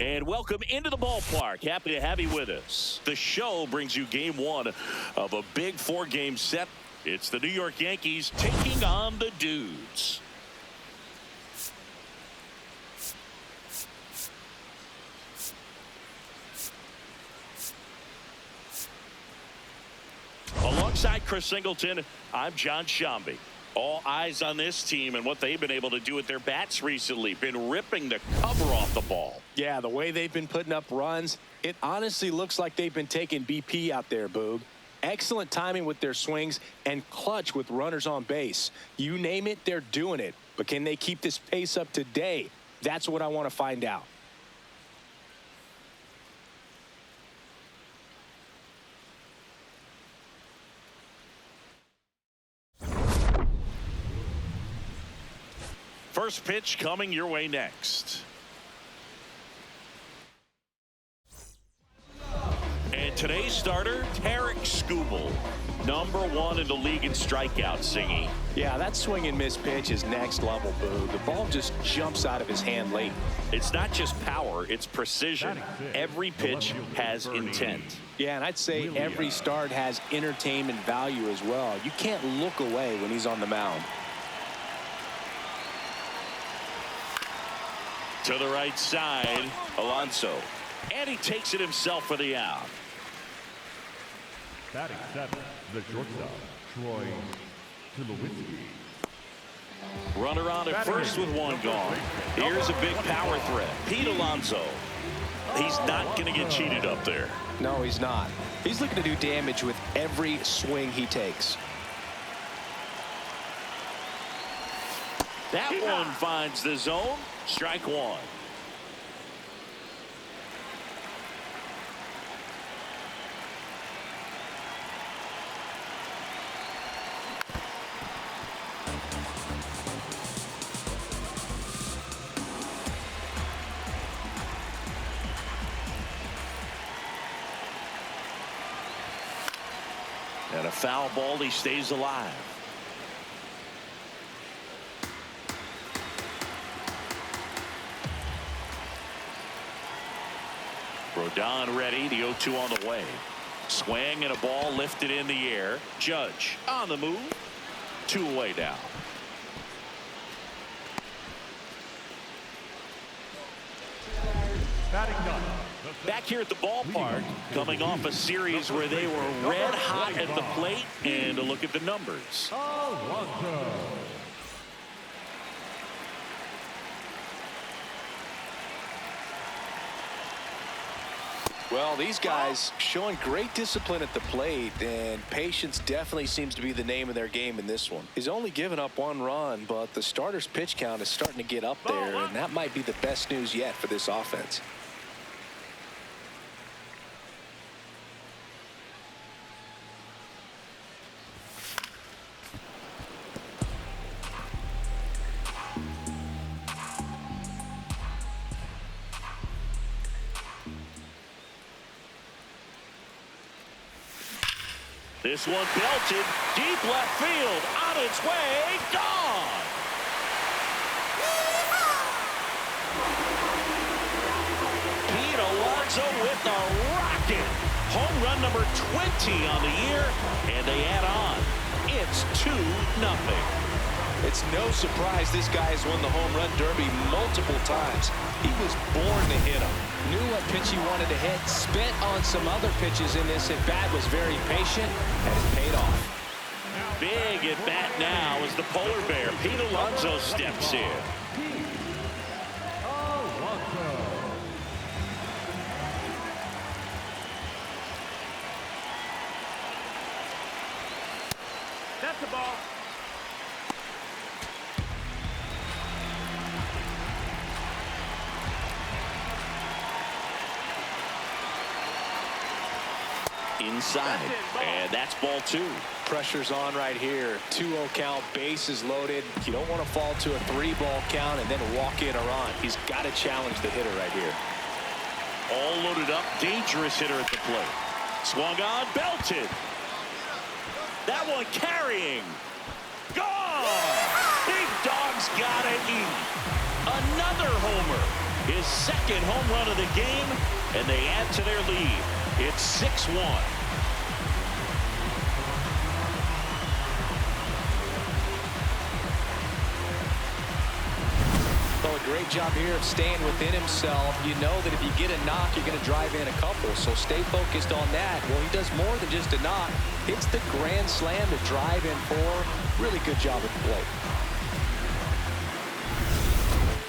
And welcome into the ballpark. Happy to have you with us. The show brings you game one of a big four-game set. It's the New York Yankees taking on the Dudes. Alongside Chris Singleton, I'm John Shambi. All eyes on this team and what they've been able to do with their bats recently. Been ripping the cover off the ball. Yeah, the way they've been putting up runs, it honestly looks like they've been taking BP out there, Boog. Excellent timing with their swings and clutch with runners on base. You name it, they're doing it. But can they keep this pace up today? That's what I want to find out. First pitch coming your way next. And today's starter, Tarek Skubal, #1 in the league in strikeouts, Singy. Yeah, that swing and miss pitch is next level, Boo. The ball just jumps out of his hand late. It's not just power, it's precision. Every pitch has intent. Yeah, and I'd say every start has entertainment value as well. You can't look away when he's on the mound. To the right side, Alonso. And he takes it himself for the out. Batting seventh, the shortstop, Troy Tulowitzki. Runner on at first with one gone. Here's a big power threat. Pete Alonso. He's not going to get cheated up there. No, he's not. He's looking to do damage with every swing he takes. That one finds the zone. Strike one. And a foul ball, he stays alive. Rodon ready, the 0-2 on the way. Swing and a ball lifted in the air. Judge on the move. 2 away now. Back here at the ballpark, coming off a series where they were red hot at the plate, and a look at the numbers. Well, these guys showing great discipline at the plate, and patience definitely seems to be the name of their game in this one. He's only given up 1 run, but the starter's pitch count is starting to get up there, and that might be the best news yet for this offense. This one belted deep left field, on its way, gone. Pete Alonso with the rocket. Home run number 20 on the year, and they add on. It's 2-0. It's no surprise this guy has won the home run derby multiple times. He was born to hit them. Knew what pitch he wanted to hit, spent on some other pitches in this at bat, was very patient, and it paid off. Big at bat now as the polar bear, Pete Alonso, steps in. That's the ball. Inside, and that's ball 2. Pressure's on right here. 2-0 count, bases loaded. You don't want to fall to a 3-ball count and then walk in a run. He's got to challenge the hitter right here. All loaded up, dangerous hitter at the plate. Swung on, belted. That one carrying. Gone! Big Dog's gotta eat. Another homer. His second home run of the game, and they add to their lead. It's 6-1. Well, a great job here of staying within himself. You know that if you get a knock, you're going to drive in a couple. So stay focused on that. Well, he does more than just a knock. Hits the grand slam to drive in 4. Really good job at the plate.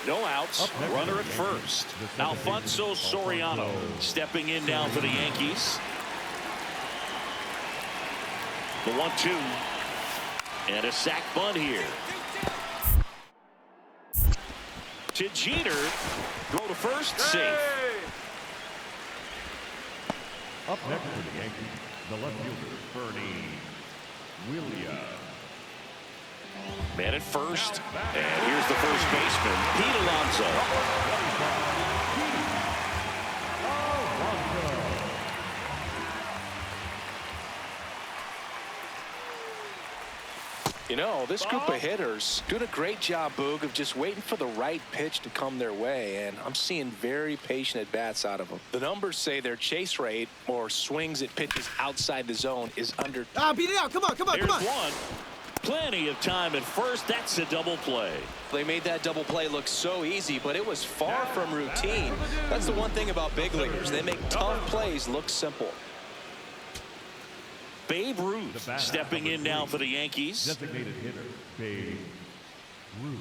No outs. Runner at first. Alfonso Soriano stepping in now for the Yankees. The 1-2. And a sac bunt here. To Jeter. Throw to first. Safe. Up next for the Yankees, the left fielder, Bernie Williams. Man at first. And here's the first baseman, Pete Alonso. You know, this group of hitters doing a great job, Boog, of just waiting for the right pitch to come their way, and I'm seeing very patient at-bats out of them. The numbers say their chase rate, or swings at pitches outside the zone, is under... Beat it out. Come on. There's one. Plenty of time at first. That's a double play. They made that double play look so easy, but it was far from routine. That's the one thing about big leaguers. They make tough plays look simple. Babe Ruth stepping in now for the Yankees. Designated hitter, Babe Ruth.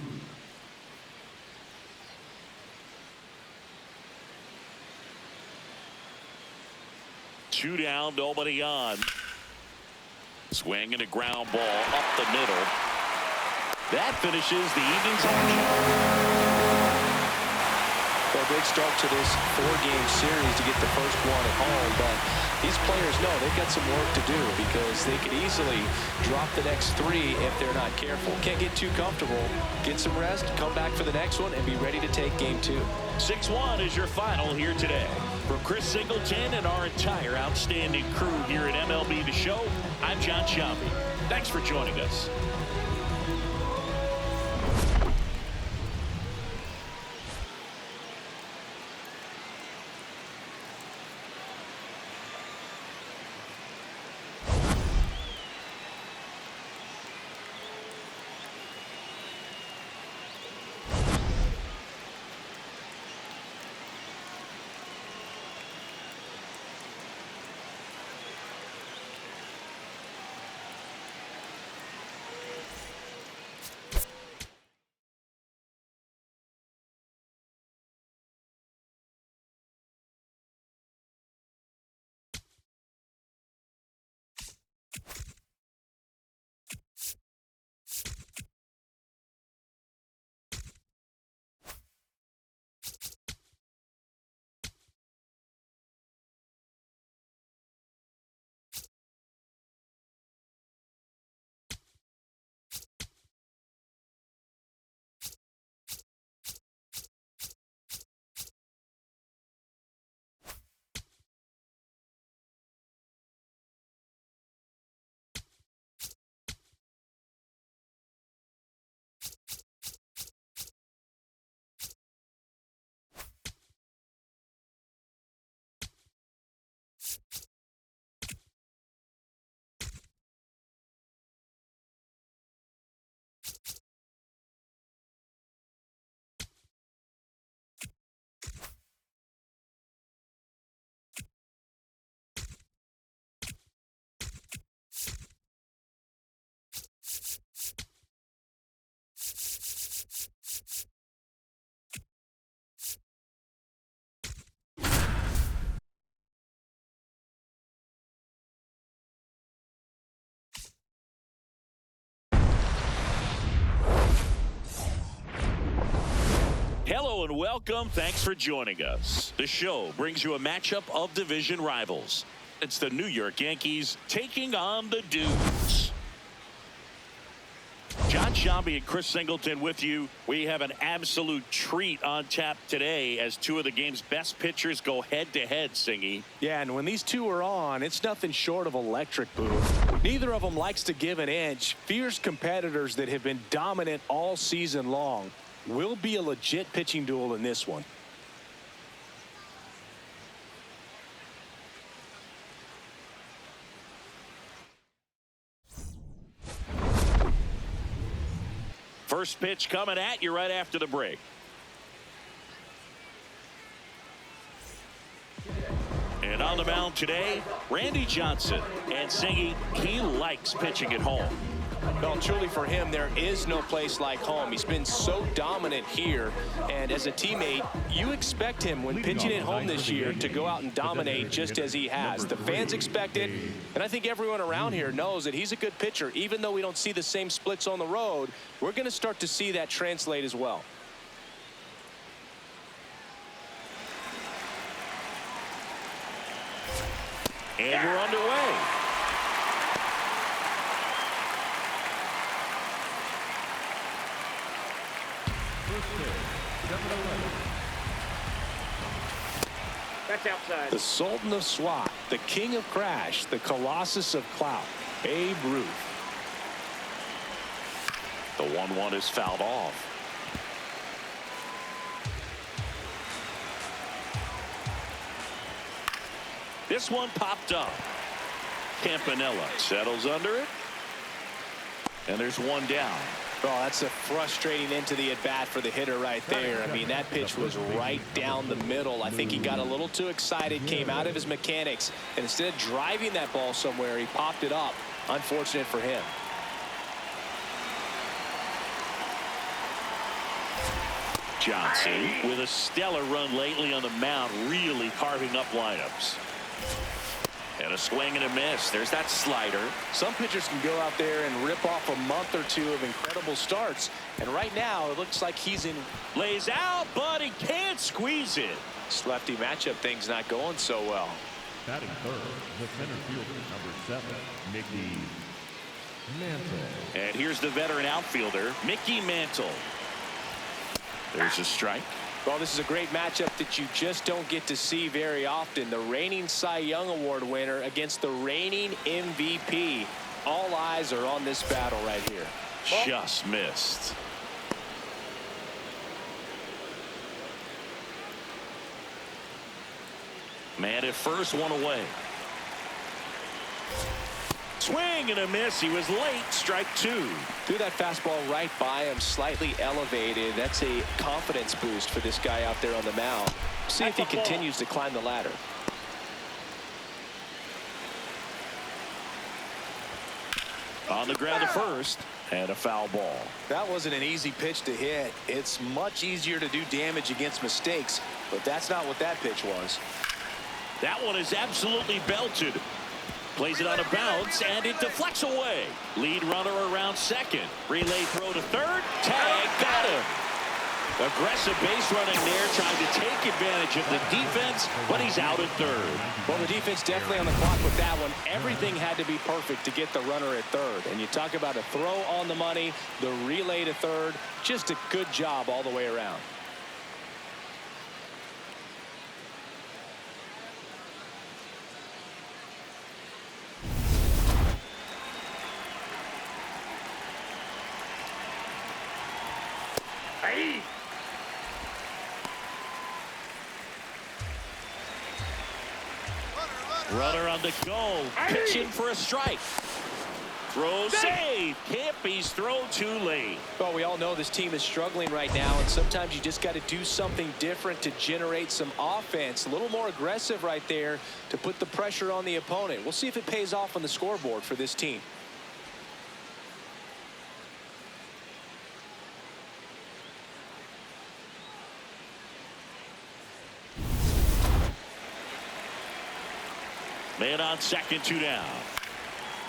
Two down, nobody on. Swing and a ground ball up the middle. That finishes the evening's action. Well, a big start to this 4-game series to get the first one at home, but these players know they've got some work to do because they could easily drop the next 3 if they're not careful. Can't get too comfortable. Get some rest, come back for the next one, and be ready to take game 2. 6-1 is your final here today. For Chris Singleton and our entire outstanding crew here at MLB The Show, I'm John Sciambi. Thanks for joining us. and welcome. Thanks for joining us. The show brings you a matchup of division rivals. It's the New York Yankees taking on the Dudes. John Shambi and Chris Singleton with you. We have an absolute treat on tap today as two of the game's best pitchers go head-to-head, Singy. Yeah, and when these two are on, it's nothing short of electric, Boo. Neither of them likes to give an inch. Fierce competitors that have been dominant all season long. Will be a legit pitching duel in this one. First pitch coming at you right after the break. And on the mound today, Randy Johnson. And Singy, he likes pitching at home. Well, truly for him, there is no place like home. He's been so dominant here. And as a teammate, you expect him when pitching at home this year to go out and dominate just as he has. The fans expect it. And I think everyone around here knows that he's a good pitcher. Even though we don't see the same splits on the road, we're going to start to see that translate as well. And we're underway. That's outside. The Sultan of SWAT, the King of Crash, the Colossus of Clout, Babe Ruth. The 1-1 is fouled off. This one popped up. Campanella settles under it. And there's one down. Oh, that's a frustrating end to the at-bat for the hitter right there. I mean, that pitch was right down the middle. I think he got a little too excited, came out of his mechanics, and instead of driving that ball somewhere, he popped it up. Unfortunate for him. Johnson with a stellar run lately on the mound, really carving up lineups. And a swing and a miss. There's that slider. Some pitchers can go out there and rip off a month or two of incredible starts. And right now, it looks like he's in. Lays out, but he can't squeeze it. This lefty matchup thing's not going so well. Batting third, the center fielder, number 7, Mickey Mantle. And here's the veteran outfielder, Mickey Mantle. There's a strike. Well, this is a great matchup that you just don't get to see very often. The reigning Cy Young Award winner against the reigning MVP. All eyes are on this battle right here. Just missed. Man at first, one away. Swing and a miss. He was late. Strike two. Threw that fastball right by him, slightly elevated. That's a confidence boost for this guy out there on the mound. See if he continues to climb the ladder. On the ground to first, and a foul ball. That wasn't an easy pitch to hit. It's much easier to do damage against mistakes, but that's not what that pitch was. That one is absolutely belted. Plays it on a bounce, and it deflects away. Lead runner around second. Relay throw to third. Tag, got him. Aggressive base running there, trying to take advantage of the defense, but he's out at third. Well, the defense definitely on the clock with that one. Everything had to be perfect to get the runner at third. And you talk about a throw on the money, the relay to third. Just a good job all the way around. Hey. Runner on the go, pitching for a strike. Throw save. Campy's throw too late. Well, we all know this team is struggling right now, and sometimes you just got to do something different to generate some offense. A little more aggressive right there to put the pressure on the opponent. We'll see if it pays off on the scoreboard for this team. Man on second, two down.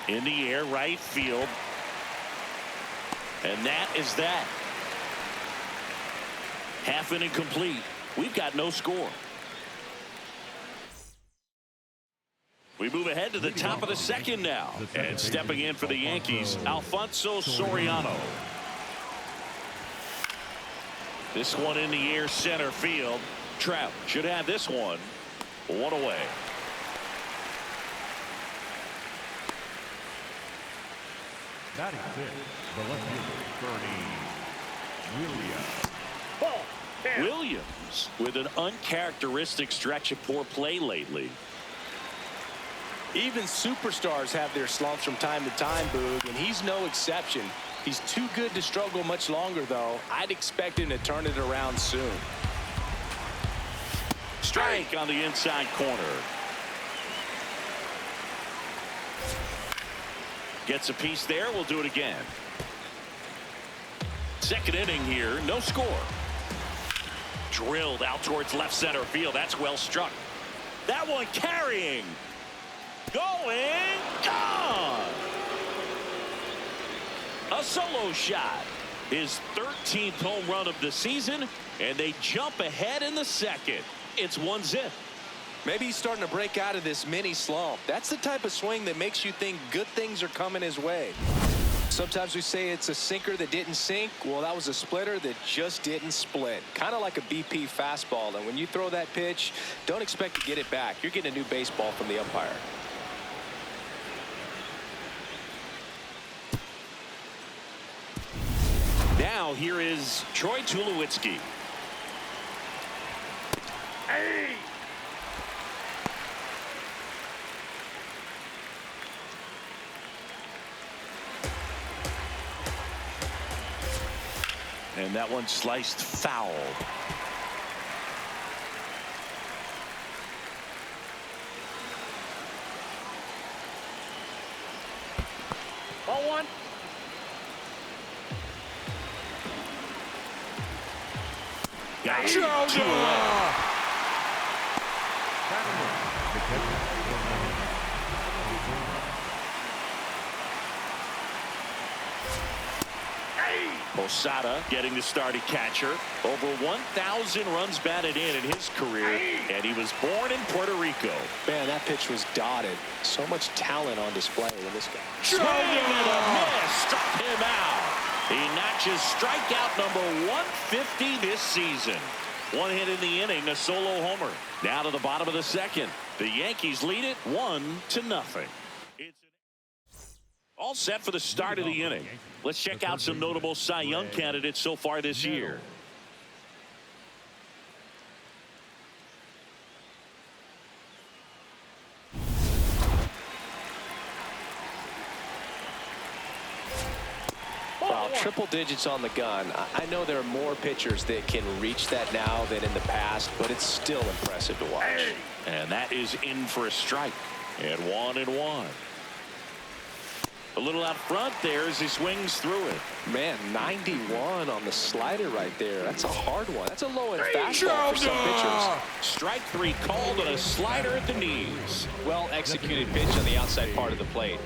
In the air, right field. And that is that. Half inning complete. We've got no score. We move ahead to the top of the second now. And stepping in for the Yankees, Alfonso Soriano. This one in the air, center field. Trout should have this one. One away. Batting fifth, the left fielder, Bernie Williams. Ball. 10. Williams with an uncharacteristic stretch of poor play lately. Even superstars have their slumps from time to time, Boog, and he's no exception. He's too good to struggle much longer, though. I'd expect him to turn it around soon. Strike on the inside corner. Gets a piece there. We'll do it again. Second inning here. No score. Drilled out towards left center field. That's well struck. That one carrying. Going. Gone. A solo shot. His 13th home run of the season. And they jump ahead in the second. It's 1-0. Maybe he's starting to break out of this mini slump. That's the type of swing that makes you think good things are coming his way. Sometimes we say it's a sinker that didn't sink. Well, that was a splitter that just didn't split. Kind of like a BP fastball. And when you throw that pitch, don't expect to get it back. You're getting a new baseball from the umpire. Now here is Troy Tulowitzki. Hey. And that one sliced foul. Ball 1. Got two away. The catcher, Posada getting the start at catcher. Over 1,000 runs batted in his career, and he was born in Puerto Rico. Man, that pitch was dotted. So much talent on display in this guy. Swing and a miss. Struck him out. He notches strikeout number 150 this season. One hit in the inning, a solo homer. Now to the bottom of the second. The Yankees lead it 1-0. It's all set for the start of the inning. Let's check out some notable Cy Young candidates so far this year. Wow, triple digits on the gun. I know there are more pitchers that can reach that now than in the past, but it's still impressive to watch. And that is in for a strike. And 1-1. A little out front there as he swings through it. Man, 91 on the slider right there. That's a hard one. That's a low-end fastball for some pitchers. Strike 3 called on a slider at the knees. Well-executed pitch on the outside part of the plate.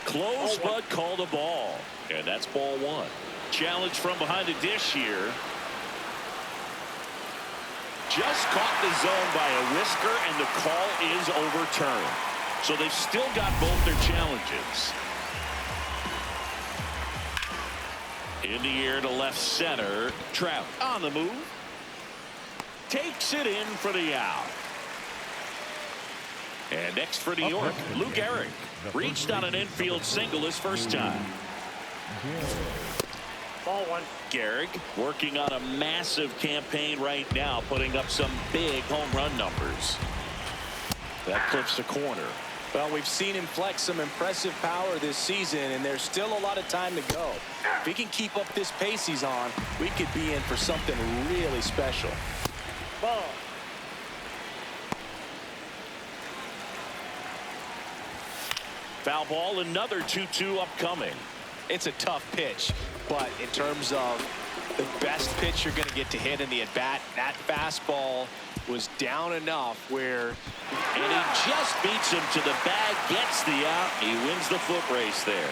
Close, but called a ball. And that's ball 1. Challenge from behind the dish here. Just caught the zone by a whisker, and the call is overturned. So they've still got both their challenges. In the air to left center. Trout on the move. Takes it in for the out. And next for New York, Lou Gehrig reached on an infield single his first time. Ball 1. Gehrig working on a massive campaign right now, putting up some big home run numbers. That clips the corner. Well, we've seen him flex some impressive power this season, and there's still a lot of time to go. If he can keep up this pace he's on, we could be in for something really special. Ball. Foul ball, another 2-2 upcoming. It's a tough pitch, but in terms of The best pitch you're going to get to hit in the at-bat. That fastball was down enough where... And he just beats him to the bag, gets the out. He wins the foot race there.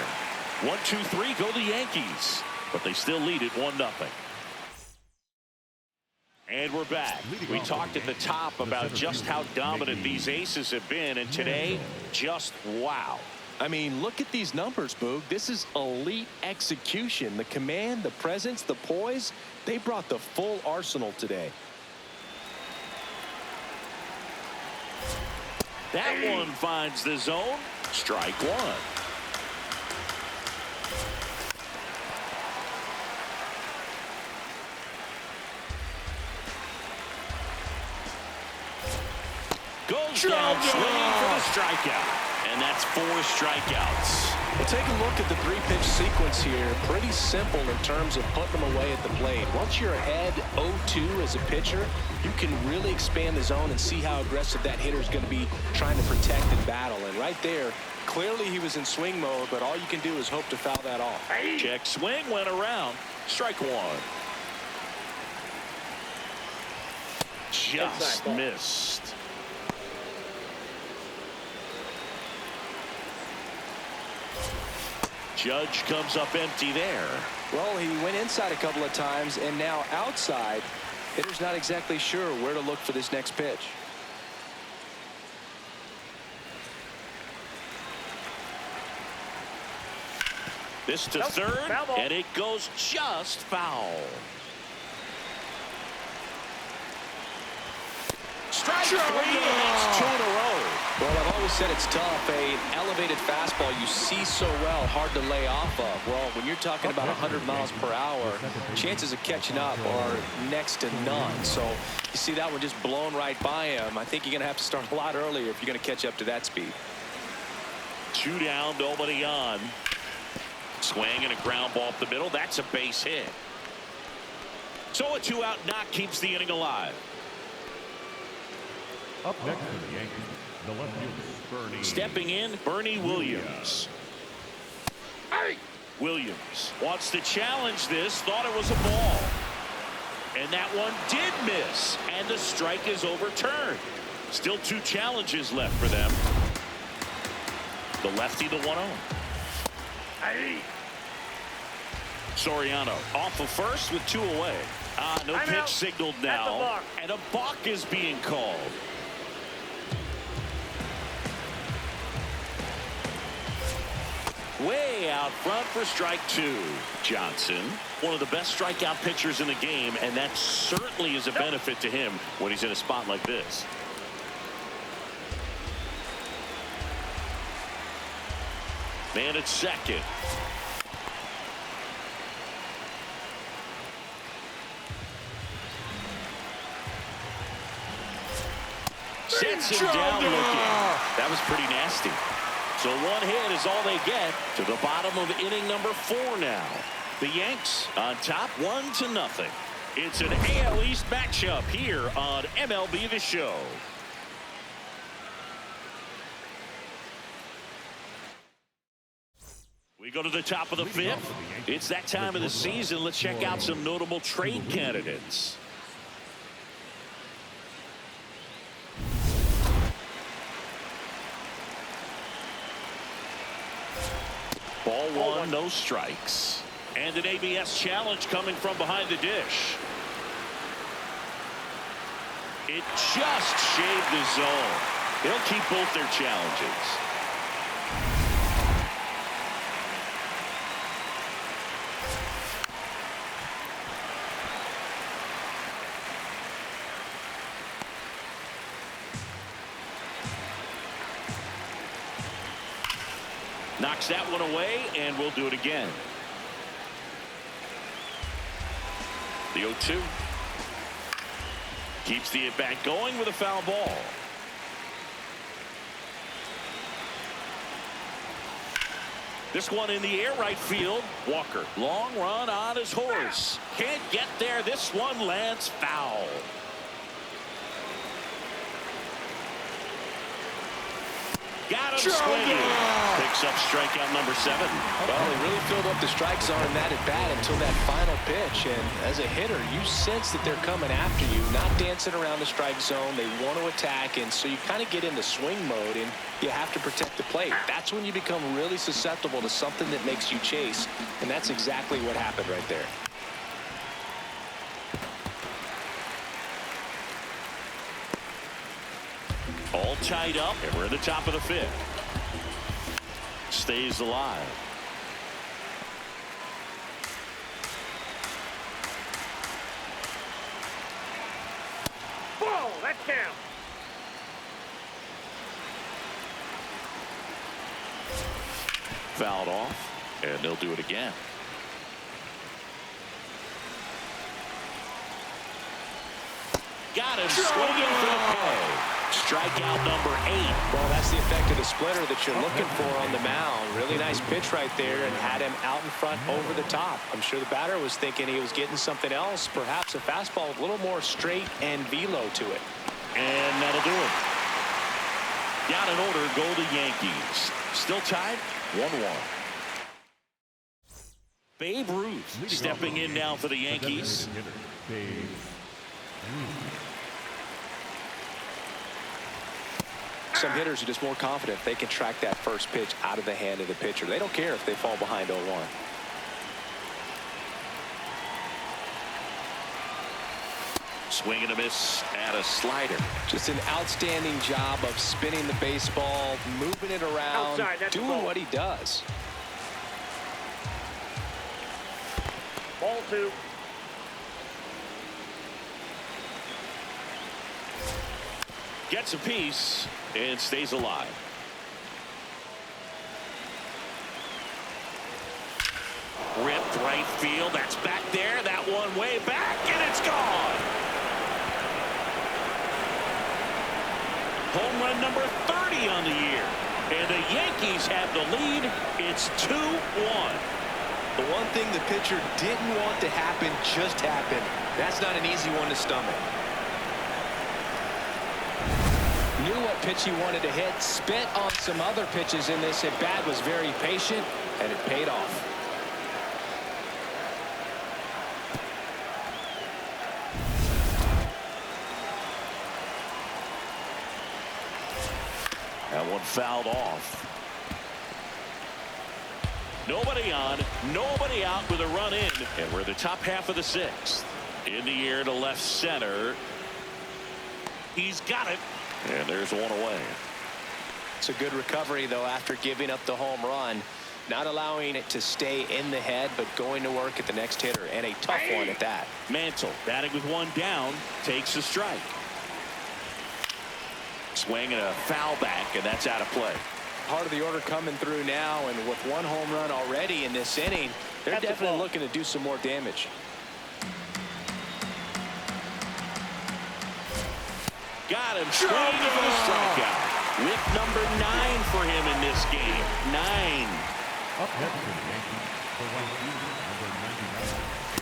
1-2-3 go the Yankees, but they still lead it 1-0. And we're back. We talked at the top about just how dominant these aces have been, and today, just wow. I mean, look at these numbers, Boog. This is elite execution. The command, the presence, the poise, they brought the full arsenal today. That one finds the zone. Strike one. Goes down swinging for the strikeout. And that's 4 strikeouts. Well, take a look at the 3-pitch sequence here. Pretty simple in terms of putting them away at the plate. Once you're ahead 0-2 as a pitcher, you can really expand the zone and see how aggressive that hitter is going to be trying to protect and battle. And right there, clearly he was in swing mode, but all you can do is hope to foul that off. Check swing, went around. Strike one. Just missed. Judge comes up empty there. Well, he went inside a couple of times, and now outside. Hitter's not exactly sure where to look for this next pitch. This to third, and it goes just foul. Strike three, that's 2 in a row. Well, I've always said it's tough. An elevated fastball you see so well, hard to lay off of. Well, when you're talking about 100 miles per hour, chances of catching up are next to none. So you see that one just blown right by him. I think you're going to have to start a lot earlier if you're going to catch up to that speed. 2 down, nobody on. Swing and a ground ball up the middle. That's a base hit. So a 2-out knock keeps the inning alive. Up next for the Yankees, the left fielder, Bernie. Stepping in, Bernie Williams. Williams wants to challenge this, thought it was a ball. And that one did miss, and the strike is overturned. Still 2 challenges left for them. The lefty, the 1-0. Soriano off of first with 2 away. No pitch signaled now, and a balk is being called. Way out front for strike 2. Johnson, one of the best strikeout pitchers in the game, and that certainly is a benefit to him when he's in a spot like this. Man at second. Sets him down looking. That was pretty nasty. So 1 hit is all they get to the bottom of inning number 4 now. The Yanks on top 1-0. It's an AL East matchup here on MLB The Show. We go to the top of the 5th. It's that time of the season. Let's check out some notable trade candidates. Ball 1, no strikes. And an ABS challenge coming from behind the dish. It just shaved the zone. They'll keep both their challenges. Knocks that one away, and we'll do it again. The 0-2. Keeps the at-bat going with a foul ball. This one in the air right field. Walker, long run on his horse. Can't get there. This one lands foul. Got him swinging. Picks up strikeout number 7. Well, he really filled up the strike zone in that at-bat until that final pitch. And as a hitter, you sense that they're coming after you, not dancing around the strike zone. They want to attack, and so you kind of get into swing mode, and you have to protect the plate. That's when you become really susceptible to something that makes you chase, and that's exactly what happened right there. All tied up, and we're in the top of the 5th. Stays alive. Ball, that count. Fouled off, and they'll do it again. Got him swinging for the pay. Strikeout number 8. Well, that's the effect of the splitter that you're looking for on the mound. Really nice pitch right there and had him out in front over the top. I'm sure the batter was thinking he was getting something else, perhaps a fastball with a little more straight and velo to it. And that'll do it. Got an order, go the Yankees. Still tied, 1-1. Babe Ruth stepping in now for the Yankees. Babe Ruth. Some hitters are just more confident if they can track that first pitch out of the hand of the pitcher. They don't care if they fall behind 0-1. Swing and a miss at a slider. Just an outstanding job of spinning the baseball, moving it around, Outside, that's a doing ball. what he does. Ball 2. Gets a piece and stays alive. Ripped right field. That's back there. That one way back, and it's gone. Home run number 30 on the year. And the Yankees have the lead. It's 2-1. The one thing the pitcher didn't want to happen just happened. That's not an easy one to stomach. Knew what pitch he wanted to hit, spent on some other pitches in this at bat, was very patient, and it paid off. That one fouled off. Nobody on, nobody out with a run in, and we're the top half of the 6th. In the air to left center. He's got it. And there's one away. It's a good recovery, though, after giving up the home run. Not allowing it to stay in the head, but going to work at the next hitter, and a tough one at that. Mantle batting with one down, takes a strike. Swing and a foul back, and that's out of play. Part of the order coming through now, and with one home run already in this inning, they're That's a definitely ball. looking to do some more damage. Got him swinging for the strikeout. With number 9 for him in this game. 9. Up next for the Yankees, the right fielder, number 99,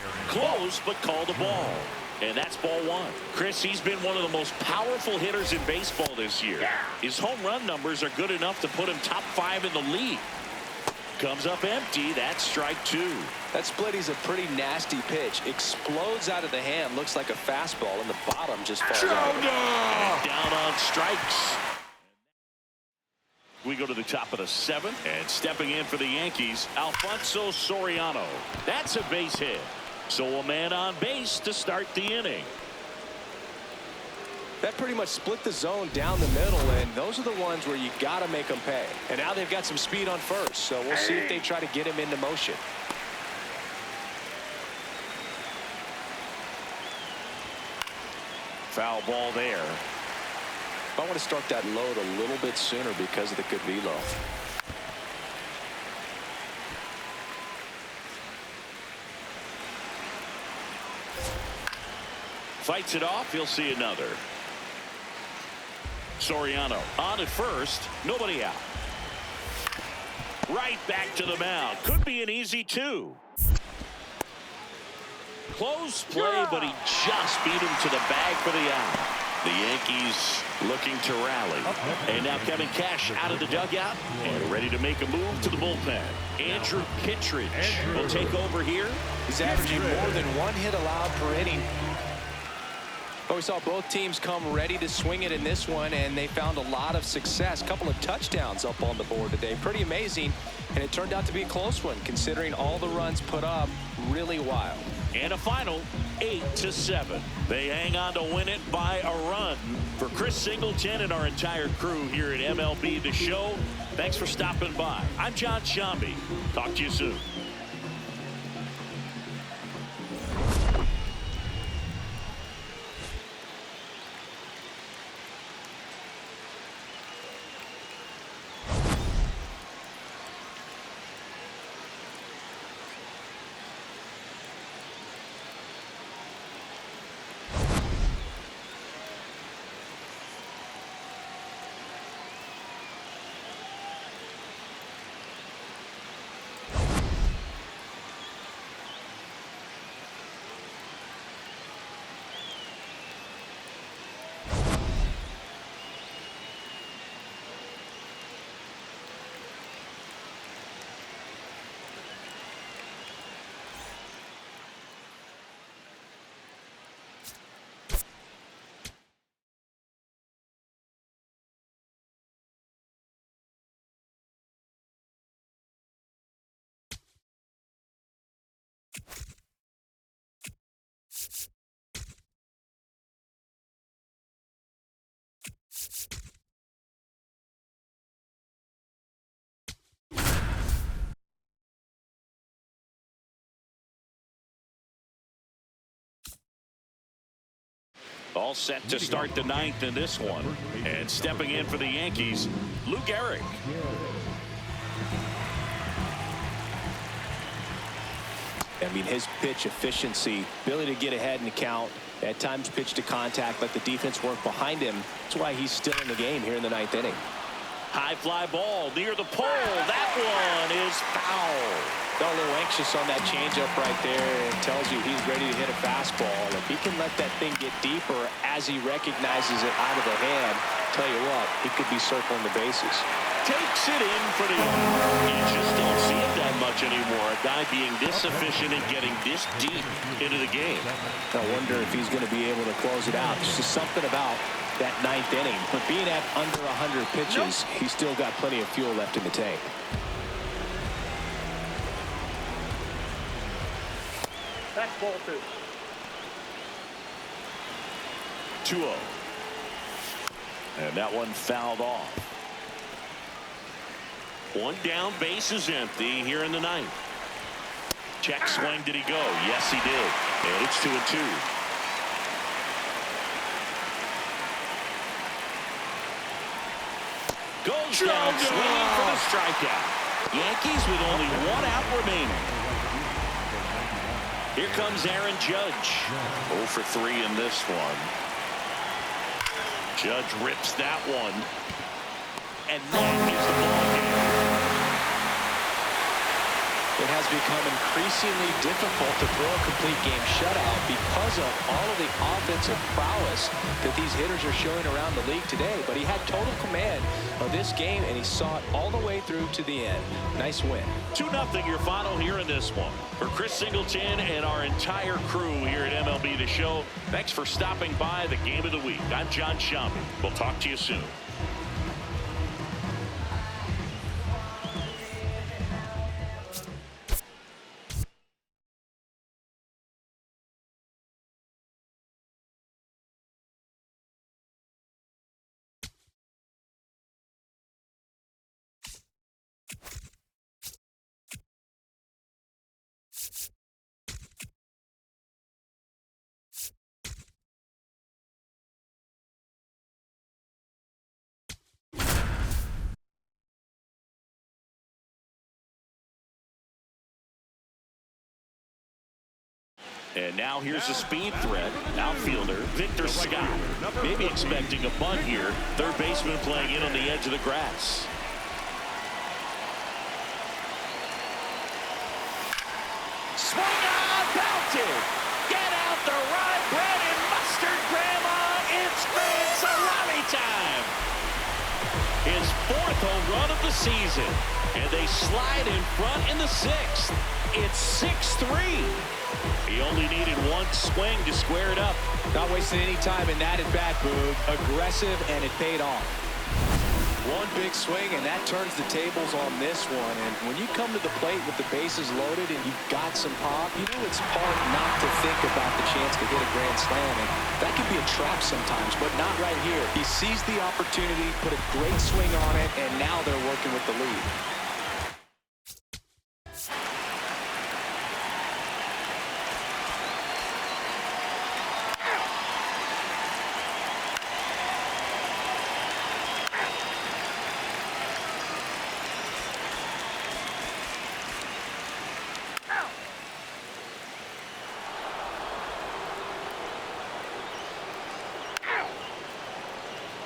Aaron. Close, but called a ball. And that's ball 1. Chris, he's been one of the most powerful hitters in baseball this year. His home run numbers are good enough to put him top 5 in the league. Comes up empty. That's strike 2. That splitty's a pretty nasty pitch. Explodes out of the hand. Looks like a fastball, and the bottom just falls out. And down on strikes. We go to the top of the 7th, and stepping in for the Yankees, Alfonso Soriano. That's a base hit. So a man on base to start the inning. That pretty much split the zone down the middle, and those are the ones where you got to make them pay. And now they've got some speed on first, so we'll see if they try to get him into motion. Foul ball there. I want to start that load a little bit sooner because of the good velo. Fights it off. He'll see another. Soriano on at first. Nobody out. Right back to the mound. Could be an easy 2. Close play, but he just beat him to the bag for the out. The Yankees looking to rally. And now Kevin Cash out of the dugout and ready to make a move to the bullpen. Andrew Kittredge will take over here. He's averaging more than 1 hit allowed per inning. But we saw both teams come ready to swing it in this one, and they found a lot of success. A couple of touchdowns up on the board today. Pretty amazing, and it turned out to be a close one, considering all the runs put up. Really wild. And a final 8-7. They hang on to win it by a run. For Chris Singleton and our entire crew here at MLB The Show, thanks for stopping by. I'm John Shambi. Talk to you soon. All set to start the ninth in this one. And stepping in for the Yankees, Lou Gehrig. I mean, his pitch efficiency, ability to get ahead in the count, at times pitch to contact, let the defense work behind him. That's why he's still in the game here in the ninth inning. High fly ball near the pole. That one is foul. Got a little anxious on that changeup right there. It tells you he's ready to hit a fastball. If he can let that thing get deeper as he recognizes it out of the hand, tell you what, he could be circling the bases. Takes it in for the... You just don't see it that much anymore. A guy being this efficient and getting this deep into the game. I wonder if he's going to be able to close it out. There's just something about that ninth inning. But being at under 100 pitches, he's still got plenty of fuel left in the tank. That's ball 2. 2-0. And that one fouled off. One down, base is empty here in the ninth. Check swing, did he go? Yes, he did. And it's 2-2. Goes down swinging for the strikeout. Yankees with only 1 out remaining. Here comes Aaron Judge. 0 for 3 in this one. Judge rips that one. And that is the ball game. It has become increasingly difficult to throw a complete game shutout because of all of the offensive prowess that these hitters are showing around the league today. But he had total command of this game, and he saw it all the way through to the end. Nice win. 2-0 your final here in this one. For Chris Singleton and our entire crew here at MLB The Show, thanks for stopping by the Game of the Week. I'm John Shambi. We'll talk to you soon. And now here's a speed threat. Outfielder Victor Scott. Maybe expecting a bunt here. Third baseman playing in on the edge of the grass. Swing on, belted. Get out the rye bread and mustard, Grandma. It's grand. season. And they slide in front in the 6th. It's 6-3. He only needed one swing to square it up. Not wasting any time in that at bat, Boog. Aggressive, and it paid off. One big swing, and that turns the tables on this one. And when you come to the plate with the bases loaded and you've got some pop, you know it's hard not to think about the chance to hit a grand slam. And that can be a trap sometimes, but not right here. He seized the opportunity, put a great swing on it, and now they're working with the lead.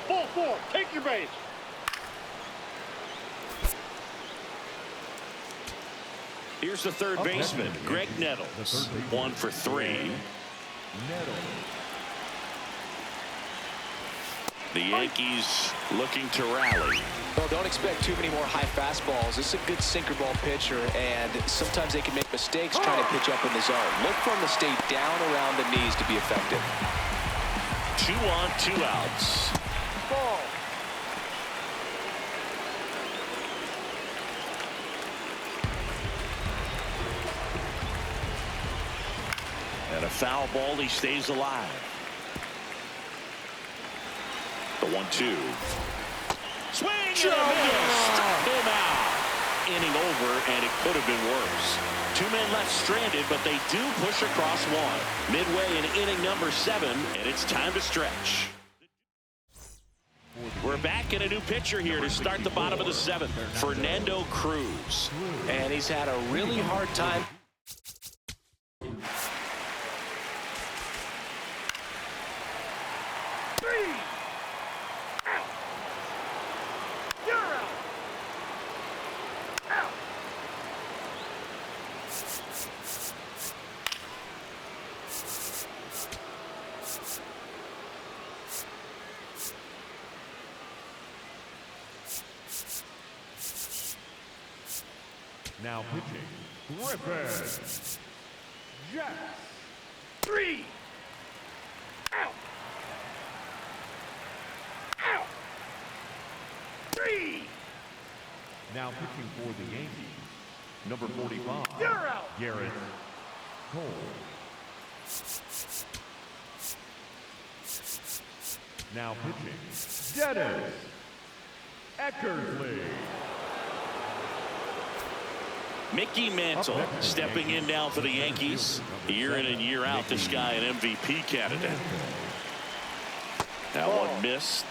Ball 4. Take your base. Here's the third baseman, Greg Nettles. 1 for 3. The Yankees looking to rally. Well, don't expect too many more high fastballs. This is a good sinker ball pitcher, and sometimes they can make mistakes trying to pitch up in the zone. Look for him to stay down around the knees to be effective. 2 on, 2 outs. Ball. And a foul ball, he stays alive. The 1-2. Swing and a miss. Struck him out. Inning over, and it could have been worse. 2 men left stranded, but they do push across 1. Midway in inning number 7, and it's time to stretch. We're back in a new pitcher here to start the bottom of the 7th. Fernando Cruz. And he's had a really hard time. Now pitching, Griffin. Yes. 3. Out. Out. 3. Now pitching for the Yankees, number 45. You're out. Garrett Cole. Now pitching, Dennis Eckersley. Mickey Mantle stepping in now for the Yankees. Year in and year out, this guy an MVP candidate. That one missed.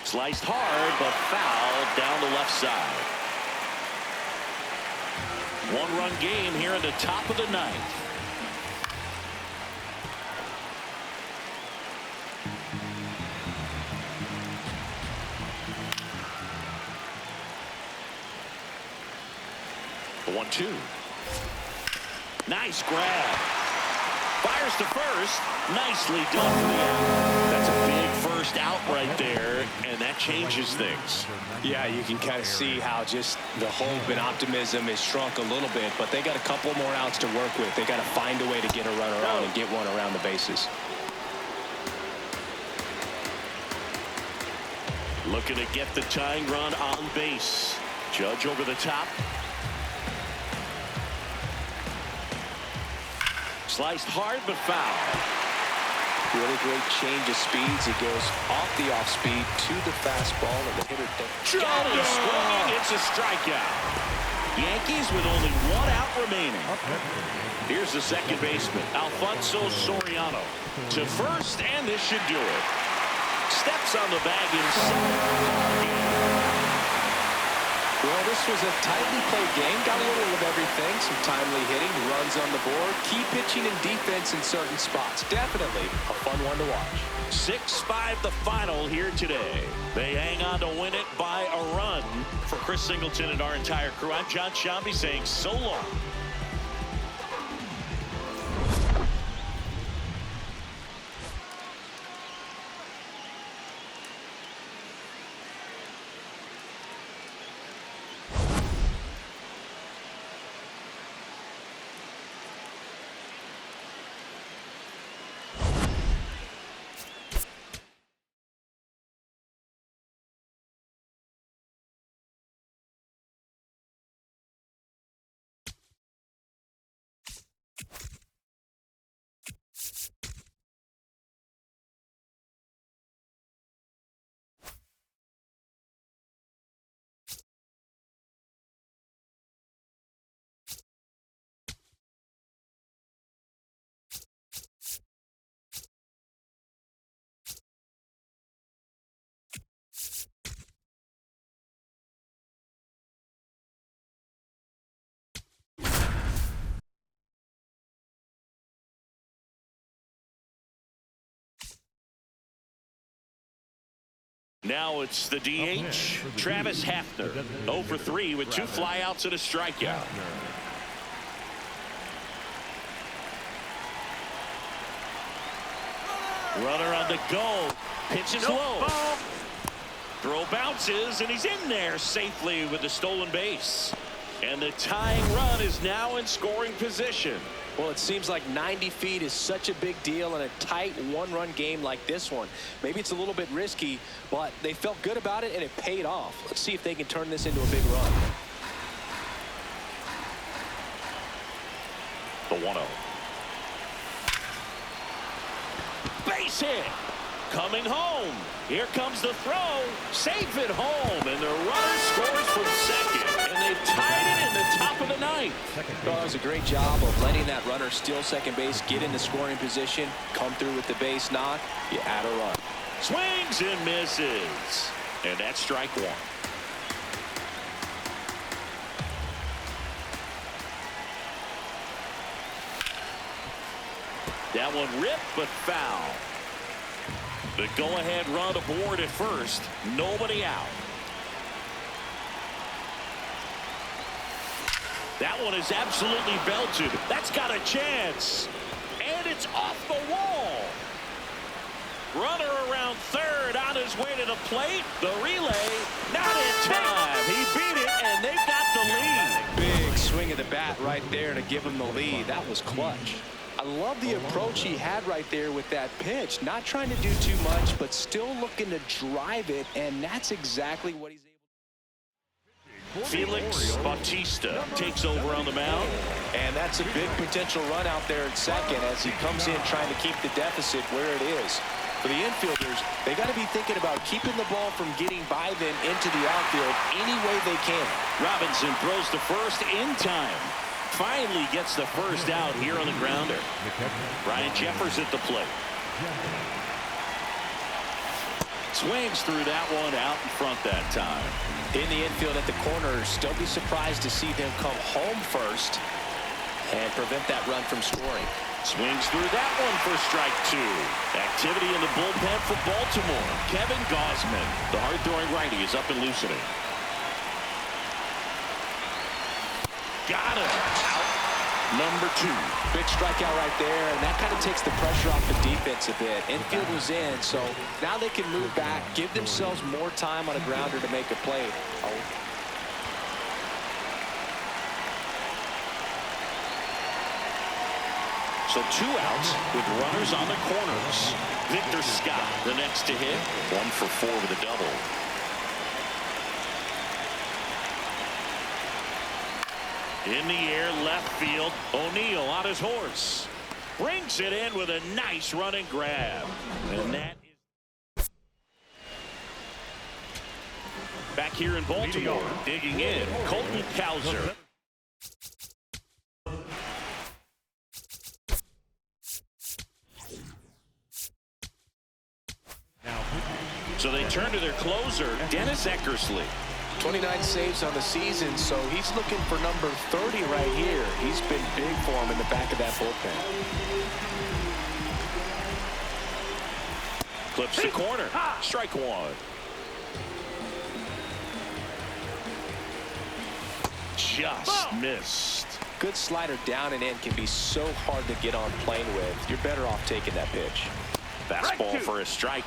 Sliced hard, but fouled down the left side. 1-run game here in the top of the 9th. The 1-2. Nice grab. Fires to first. Nicely done for the out. That's a big first out right there, and that changes things. Yeah, you can kind of see how just the hope and optimism is shrunk a little bit, but they got a couple more outs to work with. They got to find a way to get a runner on and get one around the bases. Looking to get the tying run on base. Judge over the top. Sliced hard, but foul. Really great change of speeds. He goes off the off speed to the fastball, and the hitter got him swinging. It's a strikeout. Yankees with only 1 out remaining. Here's the second baseman, Alfonso Soriano. To first, and this should do it. Steps on the bag inside. Well, this was a tightly played game. Got a little of everything. Some timely hitting, runs on the board, key pitching and defense in certain spots. Definitely a fun one to watch. 6-5 the final here today. They hang on to win it by a run. For Chris Singleton and our entire crew, I'm John Shambi saying so long. Now it's the DH, Travis Hafner. 0 for 3 with 2 flyouts and a strikeout. Runner on the go. Pitch is low. Throw bounces, and he's in there safely with the stolen base. And the tying run is now in scoring position. Well, it seems like 90 feet is such a big deal in a tight one-run game like this one. Maybe it's a little bit risky, but they felt good about it, and it paid off. Let's see if they can turn this into a big run. The 1-0. Base hit. Coming home. Here comes the throw. Safe at home. And the runner scores from second. And they've tied it in the top of the ninth. Well, that was a great job of letting that runner steal second base, get in the scoring position, come through with the base knock. You add a run. Swings and misses. And that's strike one. That one ripped but foul. The go-ahead run aboard at first. Nobody out. That one is absolutely belted. That's got a chance. And it's off the wall. Runner around third on his way to the plate. The relay, not in time. He beat it, and they got the lead. Big swing of the bat right there to give him the lead. That was clutch. I love the approach he had right there with that pitch. Not trying to do too much, but still looking to drive it, and that's exactly what he's able to do. Felix Bautista takes over on the mound. And that's a big potential run out there at second as he comes in trying to keep the deficit where it is. For the infielders, they got to be thinking about keeping the ball from getting by them into the outfield any way they can. Robinson throws to first in time. Finally gets the first out here on the grounder. Ryan Jeffers at the plate. Swings through that one out in front that time. In the infield at the corners, don't be surprised to see them come home first and prevent that run from scoring. Swings through that one for strike two. Activity in the bullpen for Baltimore. Kevin Gausman, the hard-throwing righty, is up and loosening. Got him. Out. Number 2. Big strikeout right there, and that kind of takes the pressure off the defense a bit. Infield was in, so now they can move back, give themselves more time on a grounder to make a play. So 2 outs with runners on the corners. Victor Scott, the next to hit. 1 for 4 with a double. In the air, left field. O'Neill on his horse. Brings it in with a nice running grab. And that is... Back here in Baltimore, digging in, Colton Cowser. So they turn to their closer, Dennis Eckersley. 29 saves on the season, so he's looking for number 30 right here. He's been big for him in the back of that bullpen. Clips the corner. Strike one. Just missed. Good slider down and in can be so hard to get on plane with. You're better off taking that pitch. Fastball for a strike.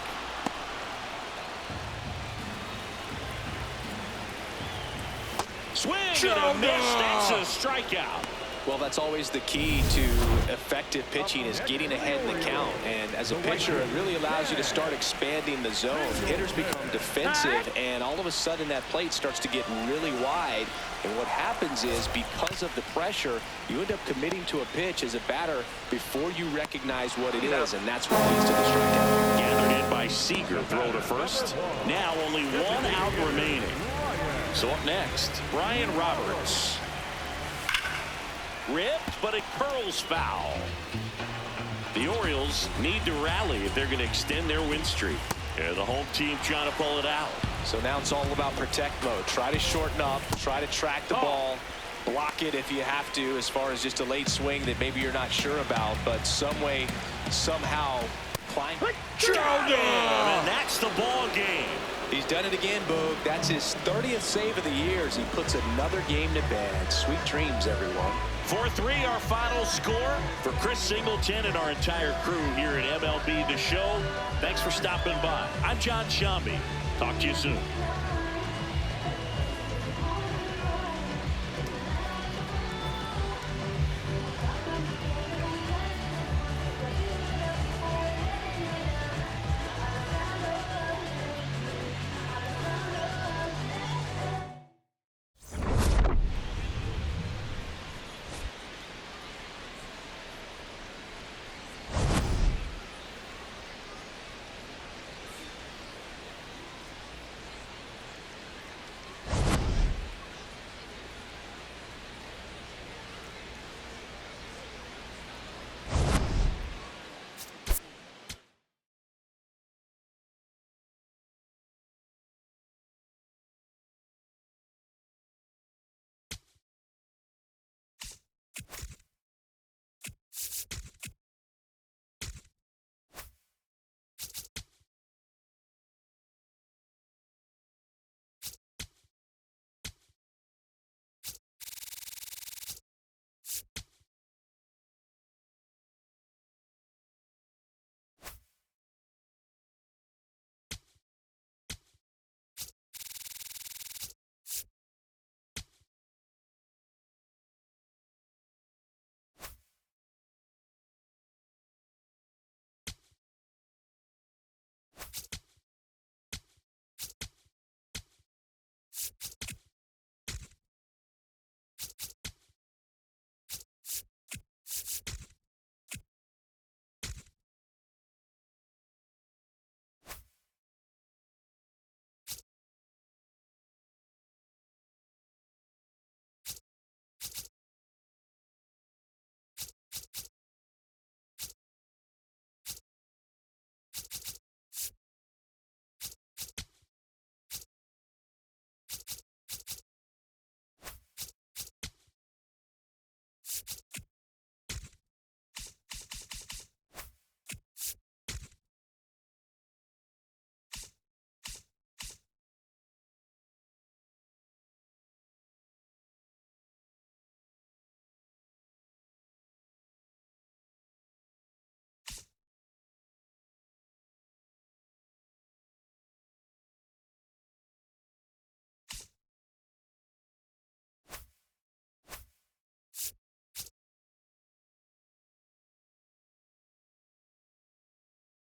Swing and a miss. That's a strikeout. Well, that's always the key to effective pitching is getting ahead in the count. And as a pitcher, it really allows you to start expanding the zone. Hitters become defensive, and all of a sudden that plate starts to get really wide. And what happens is because of the pressure, you end up committing to a pitch as a batter before you recognize what it is, and that's what leads to the strikeout. Gathered in by Seager. Throw to first. Now only 1 out remaining. So up next, Brian Roberts. Ripped, but it curls foul. The Orioles need to rally if they're going to extend their win streak. Yeah, the home team trying to pull it out. So now it's all about protect mode. Try to shorten up, try to track the ball, block it if you have to, as far as just a late swing that maybe you're not sure about, but some way, somehow climb. And that's the ball game. He's done it again, Boog. That's his 30th save of the year as he puts another game to bed. Sweet dreams, everyone. 4-3, our final score. For Chris Singleton and our entire crew here at MLB The Show, thanks for stopping by. I'm John Shambi. Talk to you soon.